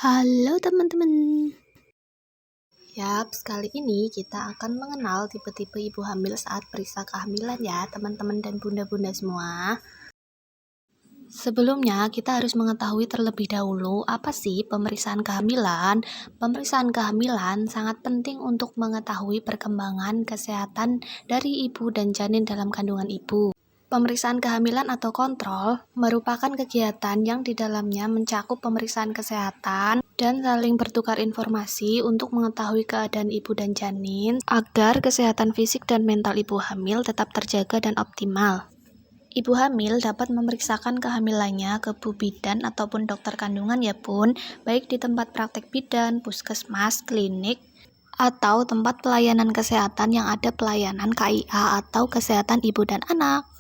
Halo teman-teman. Kali ini kita akan mengenal tipe-tipe ibu hamil saat periksa kehamilan ya teman-teman dan bunda-bunda semua. Sebelumnya kita harus mengetahui terlebih dahulu apa sih pemeriksaan kehamilan. Pemeriksaan kehamilan sangat penting untuk mengetahui perkembangan kesehatan dari ibu dan janin dalam kandungan ibu. Pemeriksaan kehamilan atau kontrol merupakan kegiatan yang di dalamnya mencakup pemeriksaan kesehatan dan saling bertukar informasi untuk mengetahui keadaan ibu dan janin agar kesehatan fisik dan mental ibu hamil tetap terjaga dan optimal. Ibu hamil dapat memeriksakan kehamilannya ke bu bidan ataupun dokter kandungan ya bun, baik di tempat praktek bidan, puskesmas, klinik, atau tempat pelayanan kesehatan yang ada pelayanan KIA atau kesehatan ibu dan anak.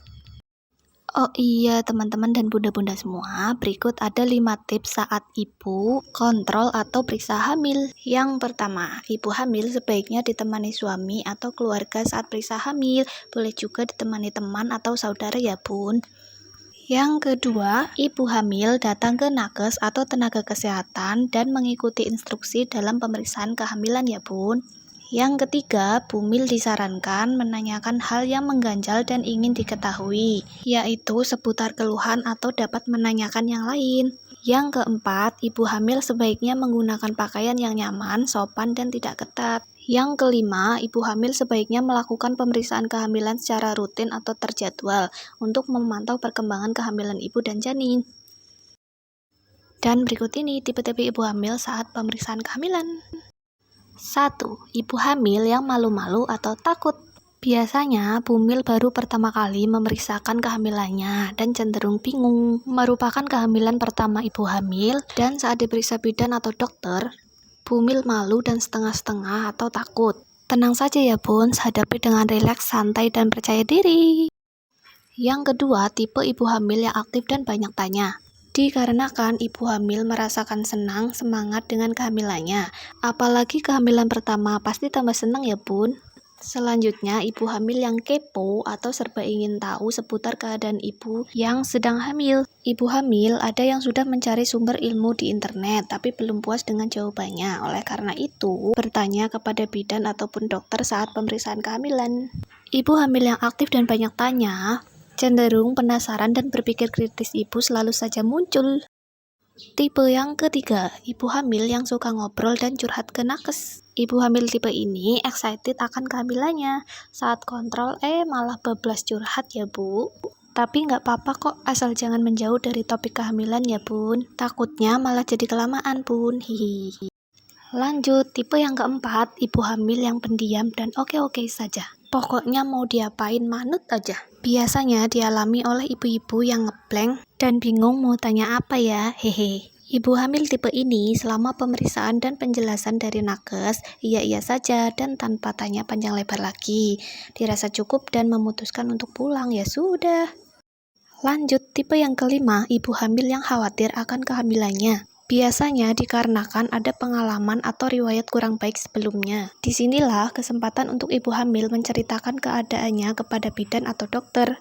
Oh iya teman-teman dan bunda-bunda semua, berikut ada 5 tips saat ibu kontrol atau periksa hamil. Yang pertama, ibu hamil sebaiknya ditemani suami atau keluarga saat periksa hamil, boleh juga ditemani teman atau saudara ya bun. Yang kedua, ibu hamil datang ke nakes atau tenaga kesehatan dan mengikuti instruksi dalam pemeriksaan kehamilan ya bun. Yang ketiga, bumil disarankan menanyakan hal yang mengganjal dan ingin diketahui, yaitu seputar keluhan atau dapat menanyakan yang lain. Yang keempat, ibu hamil sebaiknya menggunakan pakaian yang nyaman, sopan, dan tidak ketat. Yang kelima, ibu hamil sebaiknya melakukan pemeriksaan kehamilan secara rutin atau terjadwal untuk memantau perkembangan kehamilan ibu dan janin. Dan berikut ini tipe-tipe ibu hamil saat pemeriksaan kehamilan. 1. Ibu hamil yang malu-malu atau takut. Biasanya, bumil baru pertama kali memeriksakan kehamilannya dan cenderung bingung. Merupakan kehamilan pertama ibu hamil dan saat diperiksa bidan atau dokter, bumil malu dan setengah-setengah atau takut. Tenang saja ya bun, hadapi dengan rileks, santai, dan percaya diri. Yang kedua, tipe ibu hamil yang aktif dan banyak tanya. Dikarenakan ibu hamil merasakan senang, semangat dengan kehamilannya. Apalagi kehamilan pertama, pasti tambah senang ya bun. Selanjutnya, ibu hamil yang kepo atau serba ingin tahu seputar keadaan ibu yang sedang hamil. Ibu hamil ada yang sudah mencari sumber ilmu di internet, tapi belum puas dengan jawabannya. Oleh karena itu, bertanya kepada bidan ataupun dokter saat pemeriksaan kehamilan. Ibu hamil yang aktif dan banyak tanya, cenderung penasaran dan berpikir kritis ibu selalu saja muncul. Tipe yang ketiga, ibu hamil yang suka ngobrol dan curhat ke nakes. Ibu hamil tipe ini excited akan kehamilannya. Saat kontrol malah bablas curhat ya bu. Tapi nggak apa-apa kok, asal jangan menjauh dari topik kehamilan ya bun. Takutnya malah jadi kelamaan bun, hihi. Lanjut, tipe yang keempat, ibu hamil yang pendiam dan oke-oke saja. Pokoknya mau diapain manut aja. Biasanya dialami oleh ibu-ibu yang ngeblank dan bingung mau tanya apa ya, hehe. Ibu hamil tipe ini selama pemeriksaan dan penjelasan dari nakes, iya-iya saja dan tanpa tanya panjang lebar lagi. Dirasa cukup dan memutuskan untuk pulang, ya sudah. Lanjut, tipe yang kelima, ibu hamil yang khawatir akan kehamilannya. Biasanya dikarenakan ada pengalaman atau riwayat kurang baik sebelumnya. Disinilah kesempatan untuk ibu hamil menceritakan keadaannya kepada bidan atau dokter.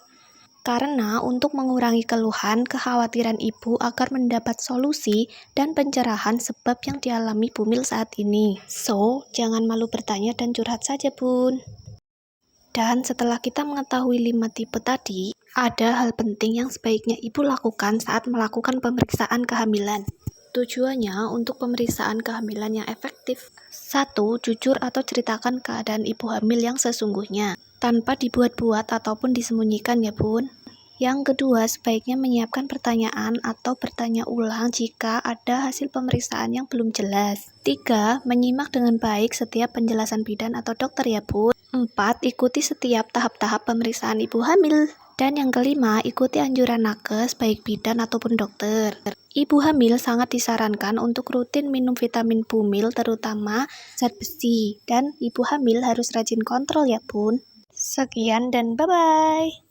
Karena untuk mengurangi keluhan, kekhawatiran ibu agar mendapat solusi dan pencerahan sebab yang dialami bumil saat ini. So, jangan malu bertanya dan curhat saja bun. Dan setelah kita mengetahui 5 tipe tadi, ada hal penting yang sebaiknya ibu lakukan saat melakukan pemeriksaan kehamilan. Tujuannya untuk pemeriksaan kehamilan yang efektif. 1. Jujur atau ceritakan keadaan ibu hamil yang sesungguhnya, tanpa dibuat-buat ataupun disembunyikan ya bun. Yang kedua, sebaiknya menyiapkan pertanyaan atau bertanya ulang jika ada hasil pemeriksaan yang belum jelas. 3. Menyimak dengan baik setiap penjelasan bidan atau dokter ya bun. 4. Ikuti setiap tahap-tahap pemeriksaan ibu hamil. Dan yang kelima, ikuti anjuran nakes baik bidan ataupun dokter. Ibu hamil sangat disarankan untuk rutin minum vitamin bumil terutama zat besi. Dan ibu hamil harus rajin kontrol ya bun. Sekian dan bye-bye.